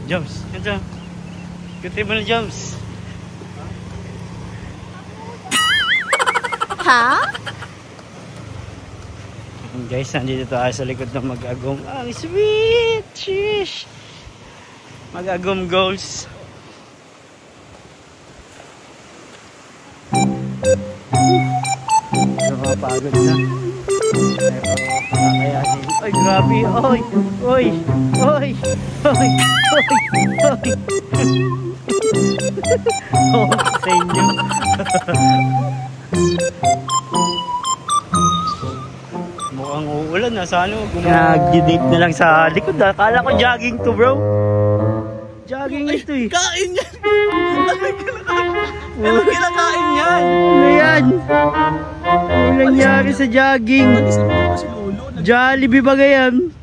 Joms, ito. Ikutin mo na, Joms. Ha? Guys, nandito tayo sa likod ng Mag-Agom. Ang sweet! Sheesh! Mag-Agom goals. Nakapagod na. Pero kakayanin. Ay, grabe! Oy! Oy! Oy! Oy! Oy! Oh, sa inyo. Mukhang uulan na. Sana nag-date na lang sa likod. Akala ko jogging to, bro. Jogging ito eh. Kain yan! Ano kinakain yan? Ano yan? Ano nangyari sa jogging? Jollibee ba ganyan?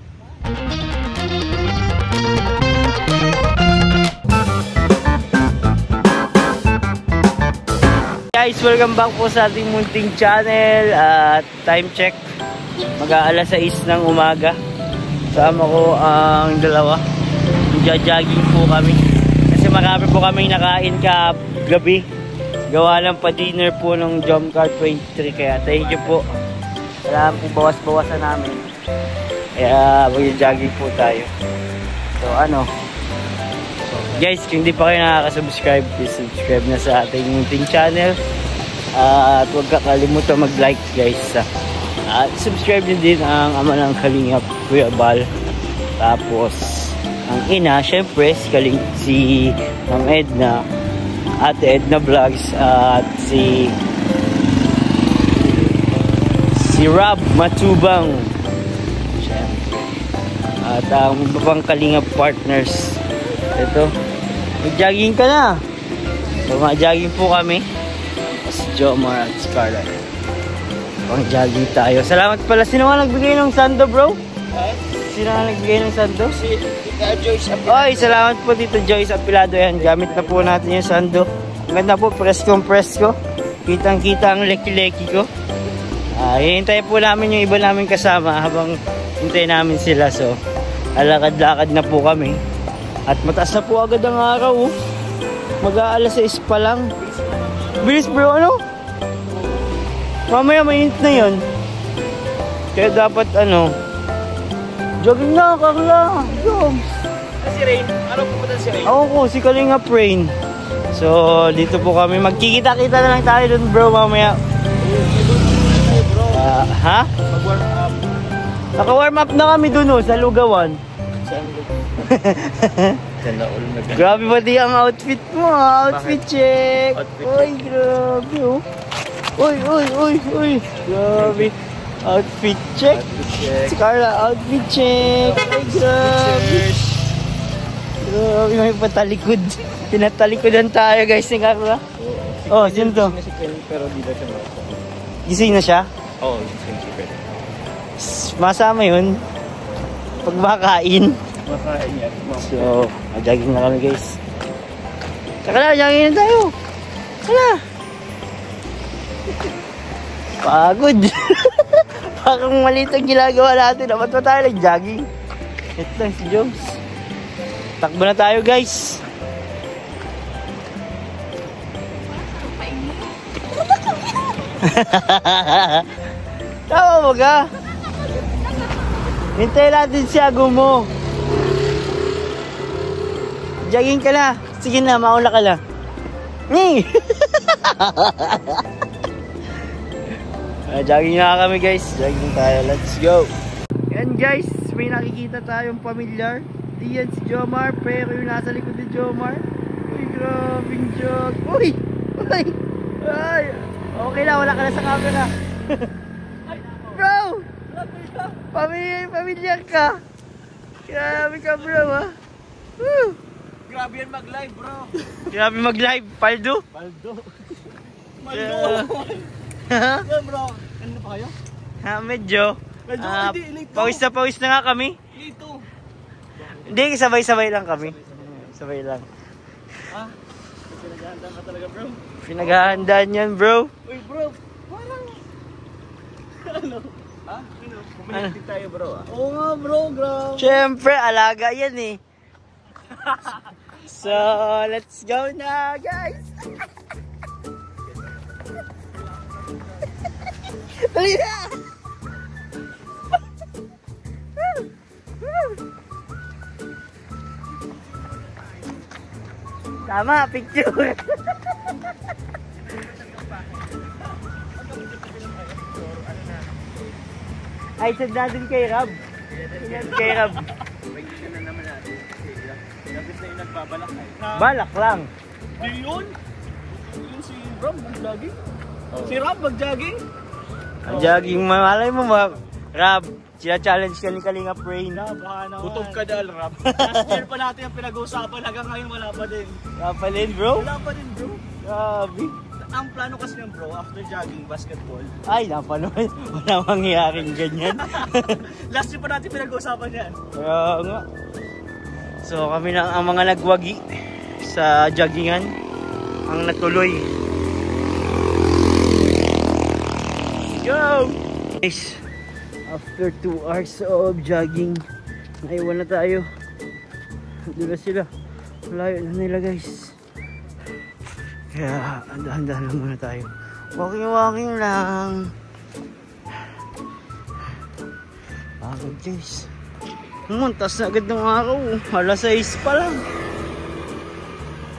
Guys, welcome back po sa ating munting channel. Time check, mag-aalas 6 ng umaga. Sama ko ang dalawa. Magja-jogging po kami kasi marami po kaming nakain gabi. Gawa lang pa dinner po ng Jump Car 23. Kaya thank you po. Alam po, bawas-bawasan namin. Kaya magja-jogging po tayo. So ano, guys, kung hindi pa kayo nakaka-subscribe, please subscribe na sa ating munting channel. At huwag kakalimutan mag-like, guys. At subscribe nyo din ang ama ng Kalingap, Kuya Bal. Tapos ang ina, syempre si Ma'am Edna, Ate Edna Vlogs, at si Rob Matubang, syempre. At ang ibang Kalingap partners. Ito, mag-jogging ka na. So, mag-jogging po kami. Si Jomar at Scarlett. Pang-jogging tayo. Salamat pala. Sino nga nagbigay ng sando, bro? Sino nga nagbigay ng sando? Si Tita Joyce Apilado. Oy, salamat po Tito Joyce Apilado. Yan, gamit na po natin yung sando. Ang ganda po, presko. Kitang-kita ang leki-leki ko. Hihintay po namin yung iba namin kasama habang hintay namin sila. So, alakad-lakad na po kami. At mataas na po agad ang araw. Mag-aalas 6 pa lang. Bilis bro, ano? Mamaya mainit na yun. Kaya dapat ano, jogging na, Carla. Jogs. Si Rain, araw pupunta si Rain. Ako ko, si Kalingap Rain. So, dito po kami. Magkikita-kita na lang tayo dun bro mamaya. Ha? Mag-warm up. Naka-warm up na kami dun sa Lugawan. Grabe pati ang outfit mo, outfit check. Uy, grabe oh. Uy. Grabe. Outfit check. Si Carla, outfit check. Ay, grabe. Grabe, may patalikod. Pinatalikodan tayo guys ni Carla. Oh, sino to? Pero di na siya makasama. Gising na siya? Oo, gising si Pen. Masama yun. Pag makain. Makain yan. So, mag-jogging na kami guys. Saka na, jogging na tayo. Hala. Pagod. Parang maliit ang ginagawa natin. Dapat pa tayo nag-jogging. Ito lang si Joms. Takbo na tayo guys. Tama mo ka? Hintay natin si Ago mo. Jogging ka na. Sige na, maula ka na. Jogging na kami guys. Jogging tayo. Let's go. Yan guys, may nakikita tayong pamilyar. Di yan si Jomar, pero yung nasa likod ni Jomar. Uy, grabing jog. Uy! Ay! Ay! Okay na, wala ka na sa camera. Bro! Pamilya ka. Grabe ka bro ha. Woo! Grabe yan mag-live bro. Grabe mag-live. Paldo? Maldo. Yeah. Yeah, bro. Ano pa kayo? Ha, medyo. Medyo, hindi, late pawis na nga kami. Dito. Hindi, sabay-sabay lang kami. Sabay lang. Ah? Pinaghahandaan ka talaga bro. Pinaghahandaan yan bro. Uy bro, parang... ano? Ha? Kumilit din tayo bro ah. Oo nga bro, grabe. Siyempre, alaga yan eh. So, let's go na guys. Dali na! Tama, picture. Ay, sad natin kay Rab. Kay Rab. Pagkita na naman natin. Lapit na yung nagbabalak ay. Balak lang. Di yun? Yun si Rob mag-jogging? Si Rob mag-jogging? Ang jogging, malay mo ba? Rab, challenge ka ni Kalinga Brain. Kutob ka dal, Rob. Last year pa natin yung pinag-uusapan. Hanggang ngayon wala pa din. Wala pa din bro? Wala pa din bro. Grabe. Ang plano kasi ng bro, after jogging, basketball. Ay, napanood. Wala mangyayaring ganyan. Last year pa natin pinag-uusapan yan. Kaya nga. So kami na ang mga nagwagi sa joggingan ang natuloy. Go! Guys, after 2 hours of jogging, naiwan na tayo. Doon na sila. Malayo na nila guys. Kaya handa-handa lang muna tayo. Walking lang. Pagod guys. Muntas na agad ng araw. Alas 6 pa lang.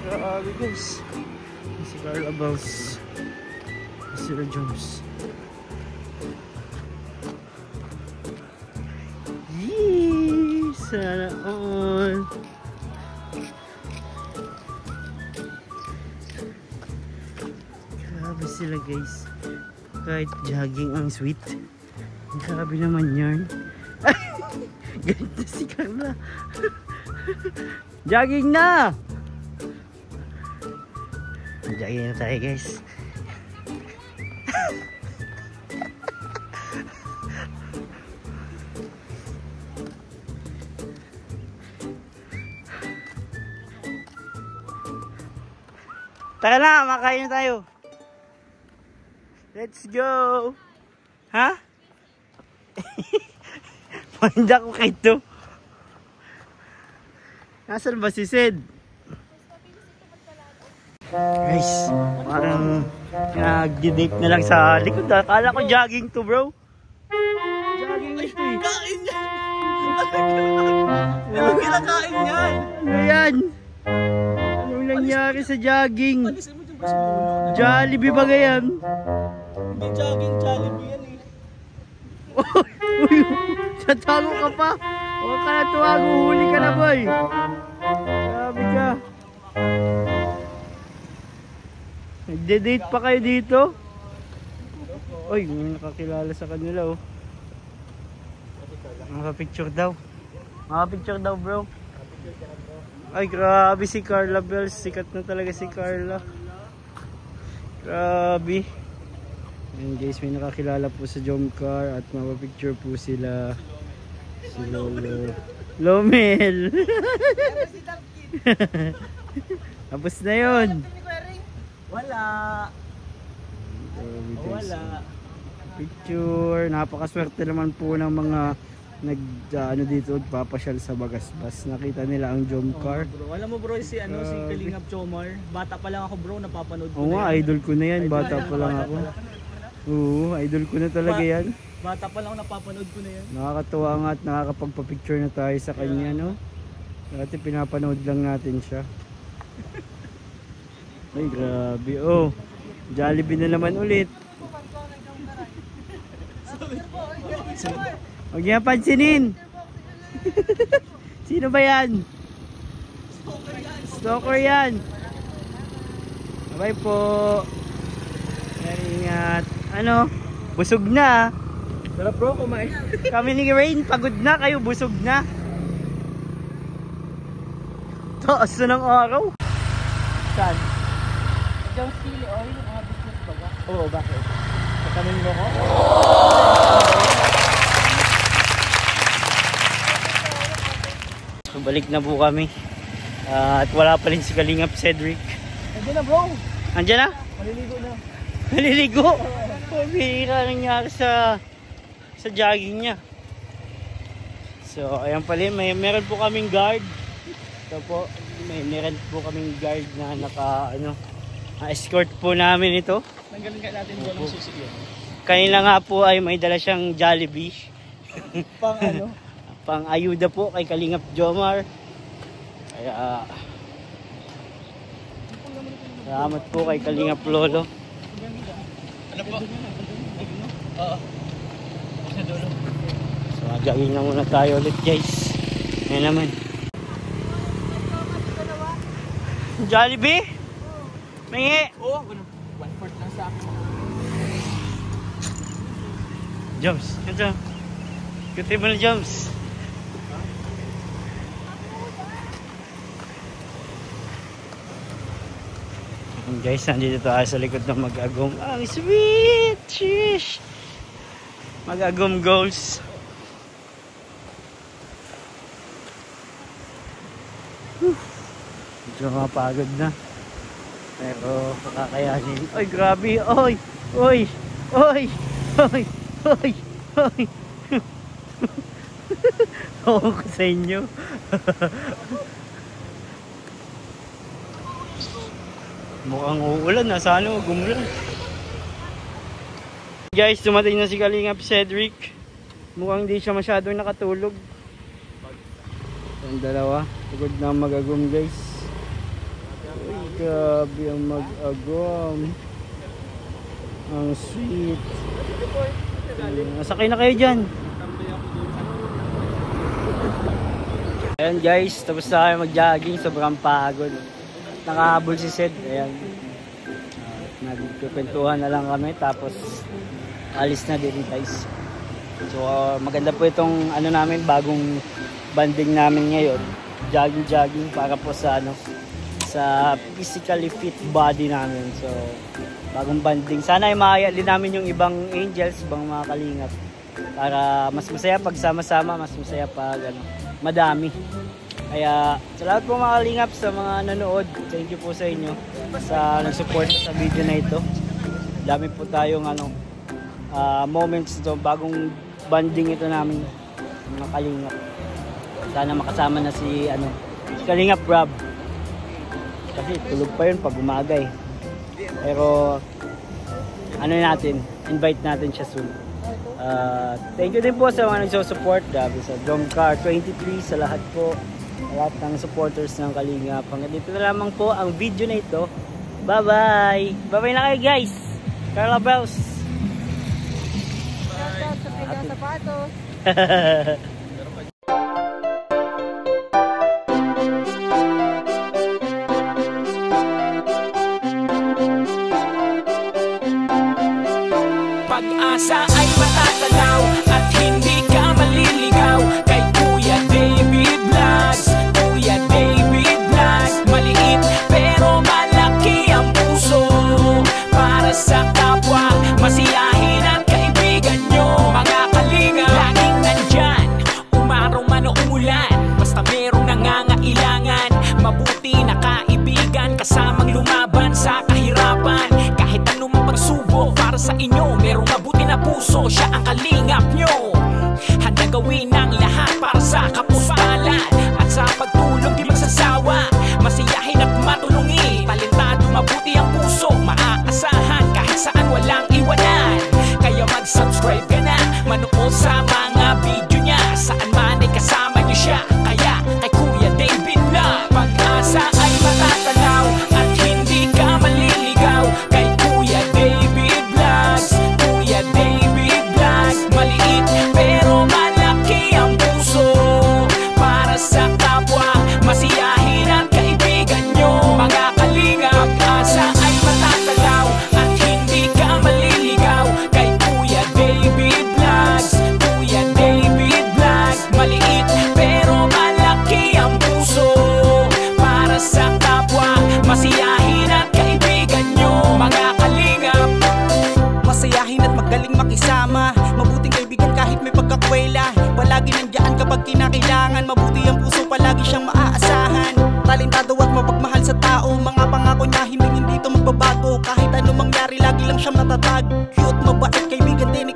Grabe guys. Si Carla Bells. Si Sir Jones. Yee! Sana all. Grabe sila guys. Kahit jogging ang sweet. Grabe naman yarn. Ganito si Carla. Jogging na! Jogging na tayo guys. Tara na, makain na tayo. Let's go! Ha? Panda ko kay to. Nasaan ba si Sid? Guys, parang nag-date na lang sa likod. Akala ko jogging to bro. Jogging ito eh. Kain yan! Ano kinakain yan? Ano yan? Anong nangyari sa jogging? Alisin mo dyan ba sa mulo? Jollibee ba ganyan? Hindi jogging, Jollibee yan eh. Uy, tatago ka pa. Huwag ka na tuwago, huli ka na boy. Grabe ka. Nagde-date pa kayo dito? Uy, may nakakilala sa kanila oh. Makapicture daw. Makapicture daw bro. Ay grabe si Carla Bells. Sikat na talaga si Carla. Grabe. Ayan guys, may nakakilala po sa Jomcar at mapapicture po sila. Si Lolo Lomel. Tapos na yun. Wala. Wala. Picture. Napakaswerte naman po ng mga ano dito, papasyal sa Bagasbas. Nakita nila ang Jomcar. Bro, alam mo bro, si Kalingap Chomar. Bata pa lang ako bro, napapanood ko. Oo nga, idol ko na yan. Bata pa lang ako. Oo, idol ko na talaga yan. Bata pa lang ako, napapanood ko na yan. Nakakatuwa nga at nakakapagpa-picture na tayo sa kanya, no? Dati pinapanood lang natin siya. Ay, grabe. Oh, Jollibee na naman ulit. Huwag niya pansinin. Sino ba yan? Stalker yan. Bye po. Ingat. Ano? Busog na. Sarap bro, kumain. Kami ni Rain, pagod na. Kayo busog na. Taas na ng araw. Saan? Diyan sili oil, mga business baga. Oo, bakit? Katamin mo ko? So, balik na po kami. At wala pa rin si Kalingap Cedric. Andiyan na bro. Andiyan na? Maliligo na. Maliligo? Bihira nangyari sa jogging niya. So, ayan pala, meron po kaming guard. Ito po, meron po kaming guard na escort po namin ito. Tanggalin ka natin doon ng susi yun. Kanina nga po ay may dala siyang Jollibee. Pang ano? Pang ayuda po kay Kalingap Jomar. Kaya salamat po kay Kalingap Lolo. Ano po? Oo. Sa dulo. So, jogging na muna tayo ulit guys. Ayan naman. Jollibee? Mingi? Oo, 1/4 lang sa akin. Jumps, ito. Kuti mo na jumps. Guys, nandito tayo sa likod ng Mag-Agom. Ang sweet! Sheesh! Mag-Agom goals. Medyo mapagod na. Pero kakayanin. Oy, grabe! Oy! Oy! Oy! Oy! Oy! Oy! Oo ko sa inyo. Mukhang uulan na. Sana gumulan. Guys, dumating na si Kalingap Cedric. Mukhang di siya masyadong nakatulog. Ang dalawa. Pagod na Mag-Agom guys. Uy, grabe ang Mag-Agom. Ang sweet. Nasakay na kayo dyan. Ayan guys, tapos na kayo mag-jogging. Sobrang pagod. Nakahabol si Sed. Ayan. Nagkukwentuhan na lang kami. Tapos alis na din guys. So maganda po itong namin, bagong banding namin ngayon. Jogging para po sa sa physically fit body namin. So bagong banding. Sana ay makaya din namin yung ibang angels, ibang mga kalingap. Para mas masaya pag sama-sama, mas masaya pag madami. Kaya salamat po mga kalingap sa mga nanood. Thank you po sa inyo sa nag-support sa video na ito. Dami po tayong moments ito, bagong banding ito namin mga kalingap. Sana makasama na si Kalingap Rob. Kasi tulog pa yun pag umaga eh. Pero invite natin siya soon. Thank you din po sa mga nagsusupport. Grabe sa Drumcar 23, sa lahat po. Lahat ng supporters ng Kalingap. Hanggang dito na lamang po ang video na ito. Bye-bye! Bye-bye na kayo guys! Carla Bells! Shoutout sa Pigang Sapatos! Pag-asa ay matatanaw at hindi ka maliligaw kay Kuya David Vlogs. Kuya David Vlogs, maliit pero malaki ang puso para sa kapwa, masiyahin at kaibigan nyo. Mga kalinga, laging nandyan, umaraw man o umulan, basta merong nangangailangan. Mabuti na kaibigan, kasamang lumaban sa kahirapan. Kahit anumang pagsubok para sa inyo, merong mabuti na puso, siya ang kalingap nyo. Handa gawin ang lahat para sa kapustalan at sa pagtulong di magsasawa, masiyahin at matulungin. Talentado, mabuti ang puso, maaasahan kahit saan walang iwanan. Kaya mag-subscribe ka na, manood sa mga video niya, saan man ay kasama niyo siya. Kaya kay Kuya David Vlog, pag-asa ay matatanaw at hindi ka maliligaw kay Kuya David Vlogs. Kuya David Vlogs, maliit pero malaki ang puso para sa kapwa, masiyahin at kaibigan nyo. Mga kalinga, pag-asa ay ko. Kahit anong mangyari, lagi lang siyang matatag. Cute, mabait, kaibigan din